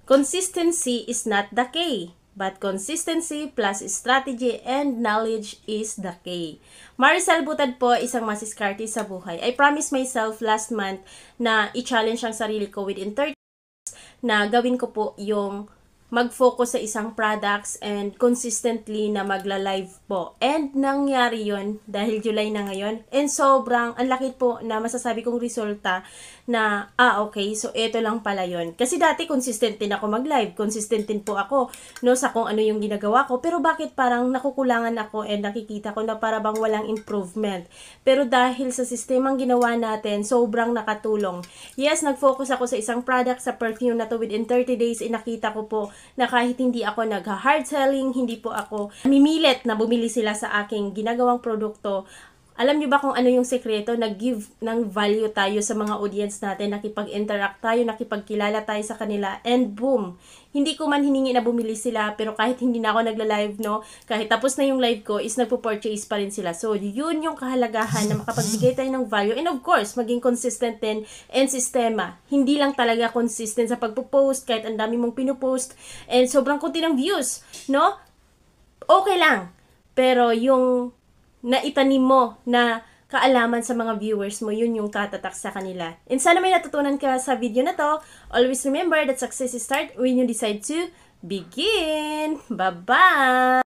Consistency is not the key, but consistency plus strategy and knowledge is the key. Maricel Butad po, isang masiskarte sa buhay. I promised myself last month na i-challenge ang sarili ko within 30 na gawin ko po yung mag-focus sa isang products and consistently na magla-live po. And nangyari yon dahil July na ngayon. And sobrang, ang laki po na masasabi kong resulta na, okay, so ito lang pala yon. Kasi dati consistent din ako mag-live. Consistent din po ako no, sa kung ano yung ginagawa ko. Pero bakit parang nakukulangan ako and nakikita ko na para bang walang improvement. Pero dahil sa sistemang ginawa natin, sobrang nakatulong. Yes, nag-focus ako sa isang product, sa perfume na to within 30 days, nakita ko po na kahit hindi ako nag-hard selling, hindi po ako mimilit na bumili sila sa aking ginagawang produkto. Alam niyo ba kung ano yung sekreto? Nag-give ng value tayo sa mga audience natin, nakipag-interact tayo, nakipagkilala tayo sa kanila, and boom! Hindi ko man hiningi na bumili sila, pero kahit hindi na ako nagla-live, no? Kahit tapos na yung live ko, is nagpo-purchase pa rin sila. So, yun yung kahalagahan na makapagbigay tayo ng value. And of course, maging consistent din and sistema. Hindi lang talaga consistent sa pagpo-post, kahit ang dami mong pinupost, and sobrang kunti ng views, no? Okay lang. Pero yung naitanim mo na kaalaman sa mga viewers mo, yun yung tatatak sa kanila. And sana may natutunan ka sa video na to. Always remember that success is start when you decide to begin. Bye-bye!